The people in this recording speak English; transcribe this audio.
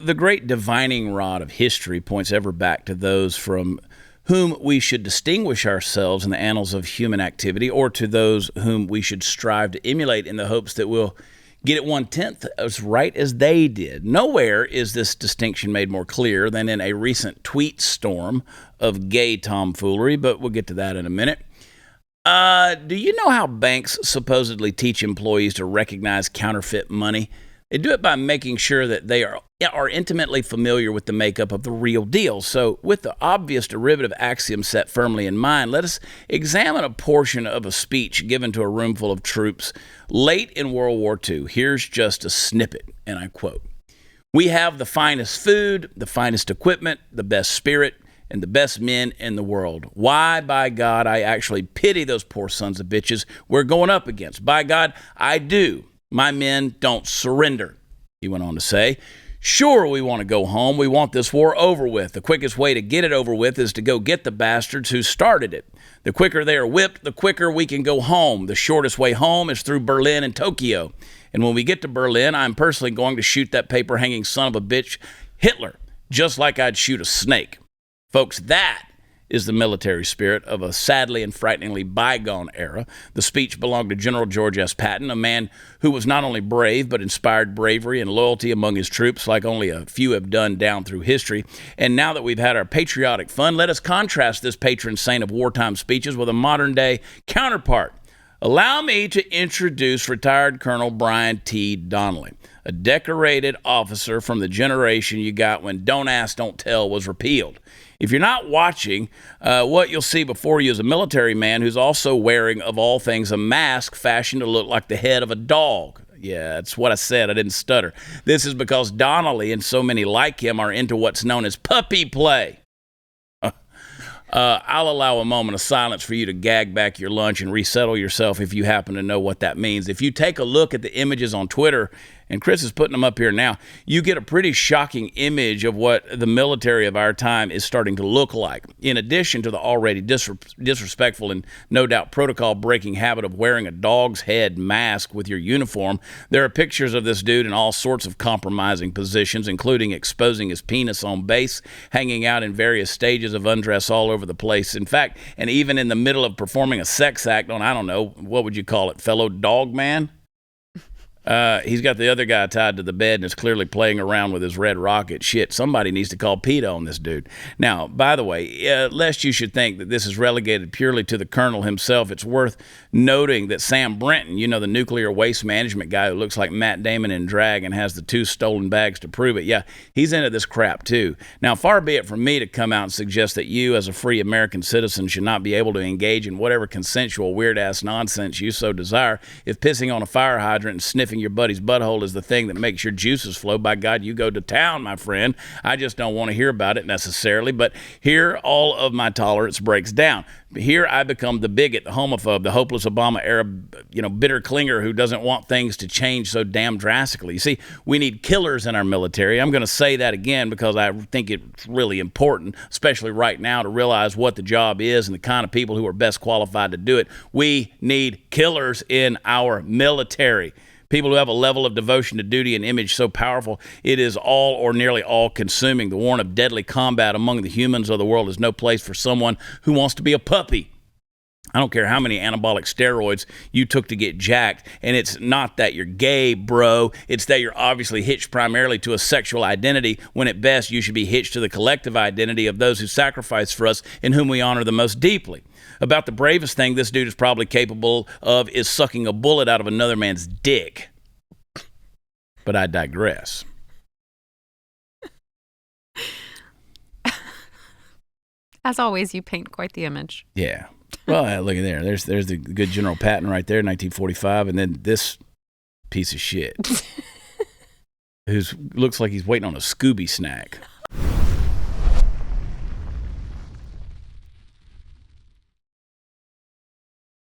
The great divining rod of history points ever back to those from whom we should distinguish ourselves in the annals of human activity, or to those whom we should strive to emulate in the hopes that we'll get it 1/10 as right as they did. Nowhere is this distinction made more clear than in a recent tweet storm of gay tomfoolery, but we'll get to that in a minute. Do you know how banks supposedly teach employees to recognize counterfeit money? They do it by making sure that they are intimately familiar with the makeup of the real deal. So, with the obvious derivative axiom set firmly in mind, let us examine a portion of a speech given to a room full of troops late in World War II. Here's just a snippet, and I quote, "We have the finest food, the finest equipment, the best spirit, and the best men in the world. Why, by God, I actually pity those poor sons of bitches we're going up against. By God, I do. My men don't surrender," he went on to say. "Sure, we want to go home. We want this war over with. The quickest way to get it over with is to go get the bastards who started it. The quicker they are whipped, the quicker we can go home. The shortest way home is through Berlin and Tokyo. And when we get to Berlin, I'm personally going to shoot that paper-hanging son of a bitch, Hitler, just like I'd shoot a snake." Folks, that is the military spirit of a sadly and frighteningly bygone era. The speech belonged to General George S. Patton, a man who was not only brave, but inspired bravery and loyalty among his troops like only a few have done down through history. And now that we've had our patriotic fun, let us contrast this patron saint of wartime speeches with a modern-day counterpart. Allow me to introduce retired Colonel Brian T. Donnelly, a decorated officer from the generation you got when Don't Ask, Don't Tell was repealed. If you're not watching, what you'll see before you is a military man who's also wearing, of all things, a mask fashioned to look like the head of a dog. Yeah, that's what I said. I didn't stutter. This is because Donnelly and so many like him are into what's known as puppy play. I'll allow a moment of silence for you to gag back your lunch and resettle yourself if you happen to know what that means. If you take a look at the images on Twitter, and Chris is putting them up here now, you get a pretty shocking image of what the military of our time is starting to look like. In addition to the already disrespectful and no doubt protocol-breaking habit of wearing a dog's head mask with your uniform, there are pictures of this dude in all sorts of compromising positions, including exposing his penis on base, hanging out in various stages of undress all over the place. In fact, and even in the middle of performing a sex act on, I don't know, what would you call it, fellow dog man? He's got the other guy tied to the bed and is clearly playing around with his red rocket. Shit, somebody needs to call PETA on this dude. Now, by the way, lest you should think that this is relegated purely to the colonel himself, it's worth noting that Sam Brenton, you know, the nuclear waste management guy who looks like Matt Damon in drag and has the 2 stolen bags to prove it, yeah, he's into this crap too. Now, far be it from me to come out and suggest that you, as a free American citizen, should not be able to engage in whatever consensual weird-ass nonsense you so desire. If pissing on a fire hydrant and sniffing your buddy's butthole is the thing that makes your juices flow, by God, you go to town, my friend. I just don't want to hear about it necessarily, but here all of my tolerance breaks down. Here I become the bigot, the homophobe, the hopeless Obama-era, bitter clinger who doesn't want things to change so damn drastically. You see, we need killers in our military. I'm going to say that again because I think it's really important, especially right now, to realize what the job is and the kind of people who are best qualified to do it. We need killers in our military. People who have a level of devotion to duty and image so powerful it is all or nearly all consuming. The warrant of deadly combat among the humans of the world is no place for someone who wants to be a puppy. I don't care how many anabolic steroids you took to get jacked, and it's not that you're gay, bro. It's that you're obviously hitched primarily to a sexual identity, when at best you should be hitched to the collective identity of those who sacrifice for us and whom we honor the most deeply. About the bravest thing this dude is probably capable of is sucking a bullet out of another man's dick. But I digress. As always, you paint quite the image. Yeah. Well, look at there. There's the good General Patton right there, 1945, and then this piece of shit who looks like he's waiting on a Scooby snack.